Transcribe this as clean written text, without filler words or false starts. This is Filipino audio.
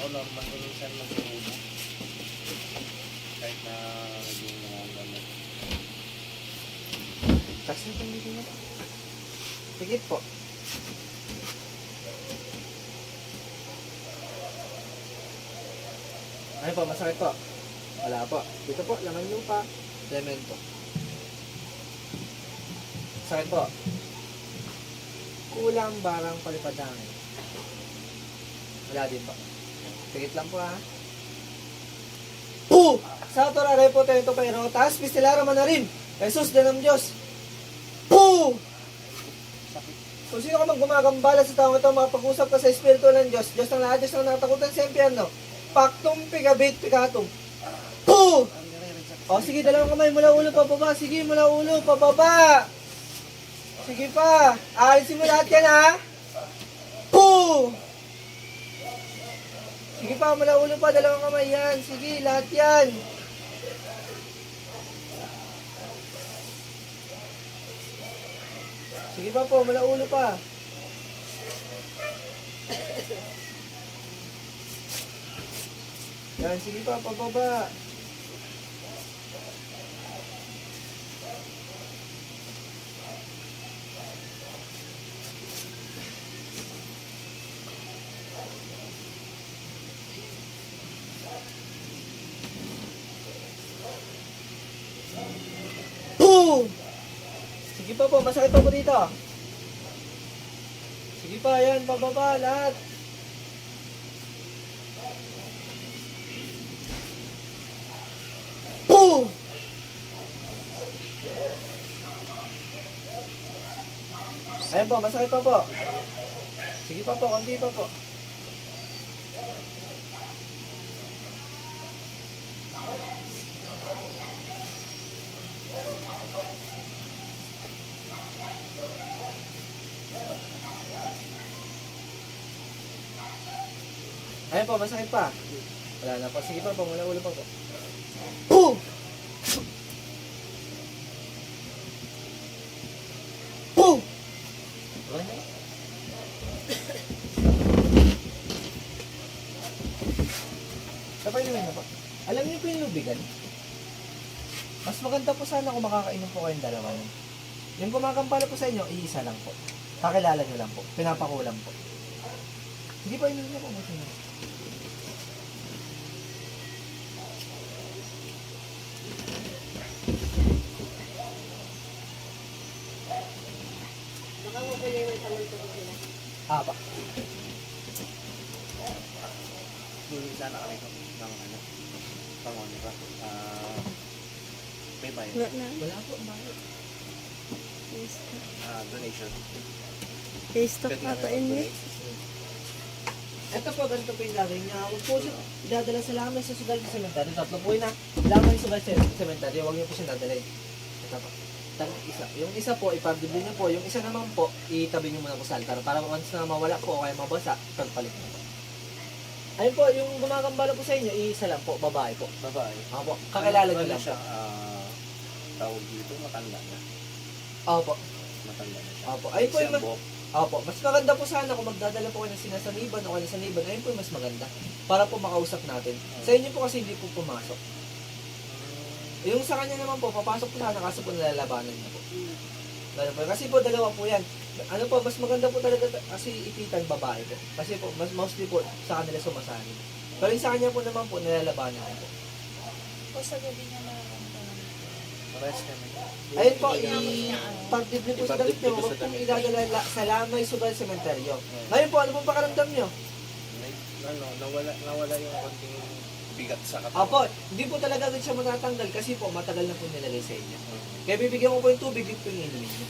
normal ko minsan mag-uubo. Kahit na naging gamot. Taas na itong dito niya. Tigit po. Ano po, masakit po? Wala po. Dito po, laman lupa. Cemento. Sakit po. Kulang barang palipadangin. Wala din po. Tigit lang po ha. Puh! Sa autorare po tayo ito pero taas pistilara man na rin. Jesus, danam Diyos. Puh! Kung sino ka mang gumagambala sa taong ito, makapag-usap ka sa Espiritu ng Diyos. Diyos ng lahat, Diyos ng nakatakutan sa impyerno. Pactum pigabit picatum. Puh! O sige, dalawang kamay mula ulo pababa. Sige, mula ulo pababa. Sige pa. Alisin mo lahat yan ha. Puh! Sige pa, mula ulo pa, dalawang kamay yan. Sige, lahat yan. Sige pa po, mula ulo pa. Yan, sige pa, pababa. Boom! Sige pa po, masakit pa po dito. Sige pa, yan, pababa, lahat. Boom! Ayan po, masakit pa po. Sige pa po, konti pa po. Ayan po, masakit pa. Wala na po. Sige pa po, mula ulo pa po. Boom! Boom! Wala na. Kapag inumin na po. Alam niyo po yung lubigan? Mas maganda po sana kung makakainom po kayong dalawa. Yung gumagampala po sa inyo, iisa lang po. Kakilala nyo lang po. Pinapakulam po. Sige pa, inumin na po. Pa. Hindi sana kami ng ano, pangon ba? May bayad. Wala po, bakit? Donation. Facebook Pwede ata namin ini. mag-donate. Ito po, ganito po yung lagay niya. Huwag po siya idadala sa lamay sa sugal sa sementaryo. Tatlo po yun na. Lamay sugal sa sementaryo. Huwag niyo po siya dadalhin. Ito po. Isa. Yung isa po, ipagdibli niyo po. Yung isa naman po, itabi niyo muna po sa altar. Para once na mawala po o kaya mabasa, pagpalit niyo po. Ayun po, yung gumagambala po sa inyo, isa lang po, babae po. Babae. Opo, kakilala niyo Ano lang po. siya, tawag dito, matanda na. Opo. Matanda na siya. Opo. Ayun po yung Isang buhok. Opo, mas maganda po sana kung magdadala po kayo ng sinasaniban o kayo saniban, ayun po yung mas maganda. Para po makausap natin. Sa inyo po kasi hindi po pumasok. Yung sa kanya naman po, papasok po sana kaso po nalalabanan niya po. Lalo po. Kasi po dalawa po yan. Ano po, mas maganda po talaga kasi ipitan babae po. Kasi po, mas mostly po sa kanila sumasali. Pero yung sa kanya po naman po, nalalabanan niya po. O sa gabi niya nararamdaman. Rest naman. Ayun po, ipagdibli po sa damit nyo. Huwag pong idadala sa lamay sugal sementeryo. Ngayon po, ano pong pakaramdam nyo? Nawala yung konting bigat sa katawan. Apo, hindi po talaga agad siya matatanggal kasi po matagal na po nilagay sa inyo. Kaya bibigyan ko po yung tubig, yung po yung inumin niyo.